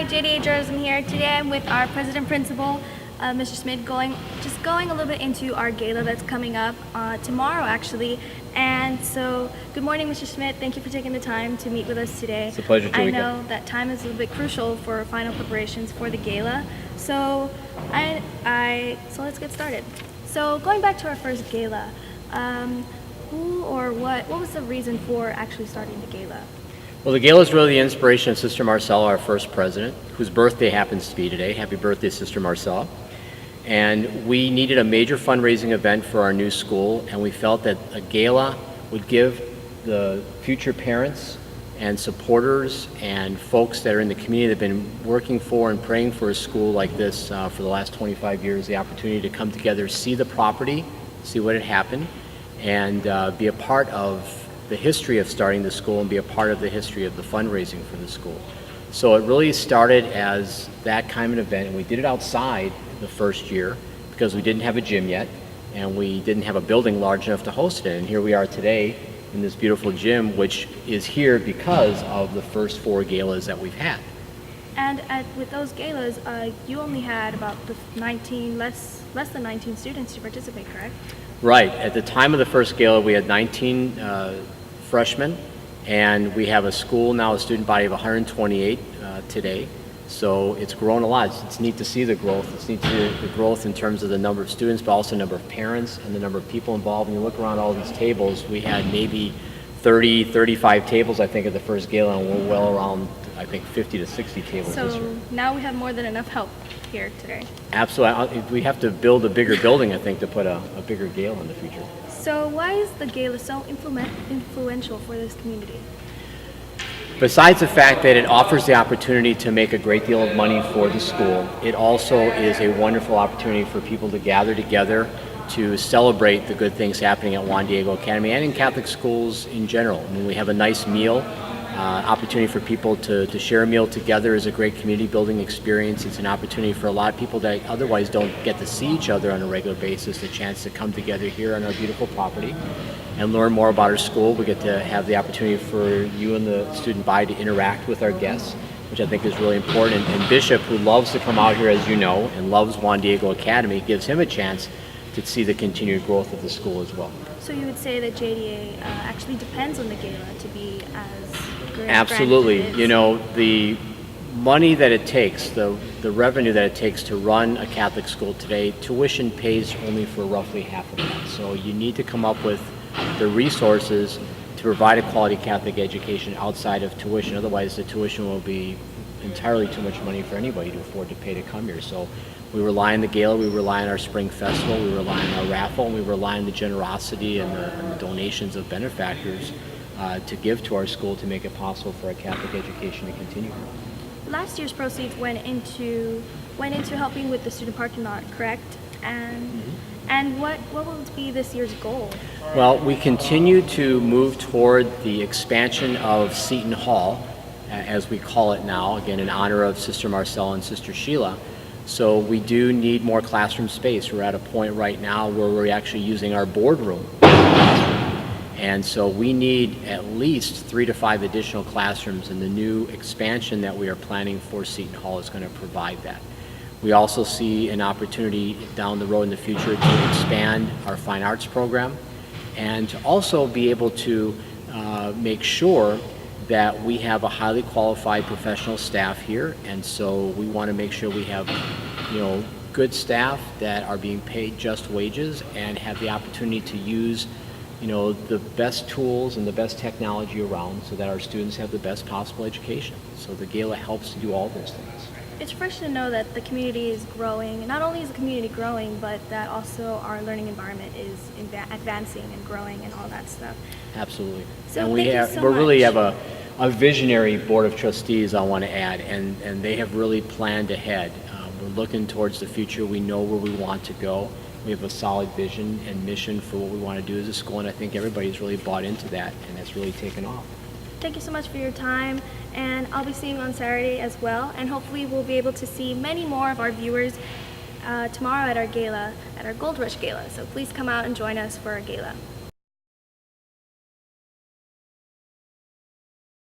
Hi, JDA Journalism here. Today I'm with our President Principal, Mr. Schmidt, going a little bit into our gala that's coming up tomorrow, actually. And so, good morning, Mr. Schmidt. Thank you for taking the time to meet with us today. It's a pleasure, Tarika. I know that time is a little bit crucial for final preparations for the gala. So, so let's get started. So, going back to our first gala, who or what was the reason for actually starting the gala? Well, the gala is really the inspiration of Sister Marcella, our first president, whose birthday happens to be today. Happy birthday, Sister Marcella. And we needed a major fundraising event for our new school, and we felt that a gala would give the future parents and supporters and folks that are in the community that have been working for and praying for a school like this for the last 25 years the opportunity to come together, see the property, see what had happened, and be a part of the history of starting the school and be a part of the history of the fundraising for the school. So it really started as that kind of event, and we did it outside the first year because we didn't have a gym yet and we didn't have a building large enough to host it. And here we are today in this beautiful gym, which is here because of the first 4 galas that we've had. And with those galas, you only had about less than 19 students to participate, correct? Right. At the time of the first gala, we had 19 freshmen, and we have a school now, a student body of 128 today. So it's grown a lot. It's neat to see the growth. It's neat to see the growth in terms of the number of students, but also the number of parents and the number of people involved. When you look around all these tables, we had maybe 30, 35 tables, I think, at the first gala, and we're well around, I think, 50 to 60 tables this year. So now we have more than enough help here today. Absolutely. We have to build a bigger building, I think, to put a bigger gala in the future. So why is the gala so influential for this community? Besides the fact that it offers the opportunity to make a great deal of money for the school, it also is a wonderful opportunity for people to gather together to celebrate the good things happening at Juan Diego Academy and in Catholic schools in general. I mean, we have a nice meal. Opportunity for people to share a meal together is a great community building experience. It's an opportunity for a lot of people that otherwise don't get to see each other on a regular basis, a chance to come together here on our beautiful property and learn more about our school. We get to have the opportunity for you and the student body to interact with our guests, which I think is really important. And Bishop, who loves to come out here, as you know, and loves Juan Diego Academy, gives him a chance to see the continued growth of the school as well. So you would say that JDA actually depends on the gala to be as great? Absolutely. You know, the money that it takes, the revenue that it takes to run a Catholic school today, tuition pays only for roughly half of that. So you need to come up with the resources to provide a quality Catholic education outside of tuition. Otherwise, the tuition will be entirely too much money for anybody to afford to pay to come here. So we rely on the gala, we rely on our spring festival, we rely on our raffle, and we rely on the generosity and the donations of benefactors to give to our school to make it possible for a Catholic education to continue. Last year's proceeds went into helping with the student parking lot, correct? And what will be this year's goal? Well, we continue to move toward the expansion of Seton Hall, as we call it now, again in honor of Sister Marcella and Sister Sheila. So we do need more classroom space. We're at a point right now where we're actually using our boardroom. And so we need at least 3 to 5 additional classrooms, and the new expansion that we are planning for Seton Hall is going to provide that. We also see an opportunity down the road in the future to expand our fine arts program and to also be able to make sure that we have a highly qualified professional staff here, and so we want to make sure we have, good staff that are being paid just wages and have the opportunity to use, the best tools and the best technology around so that our students have the best possible education. So the gala helps to do all those things. It's fresh to know that the community is growing. Not only is the community growing, but that also our learning environment is advancing and growing and all that stuff. Absolutely. So and we really have a visionary board of trustees, I want to add, and they have really planned ahead. We're looking towards the future. We know where we want to go. We have a solid vision and mission for what we want to do as a school, and I think everybody's really bought into that, and it's really taken off. Thank you so much for your time, and I'll be seeing you on Saturday as well, and hopefully we'll be able to see many more of our viewers tomorrow at our gala, at our Gold Rush Gala. So please come out and join us for our gala.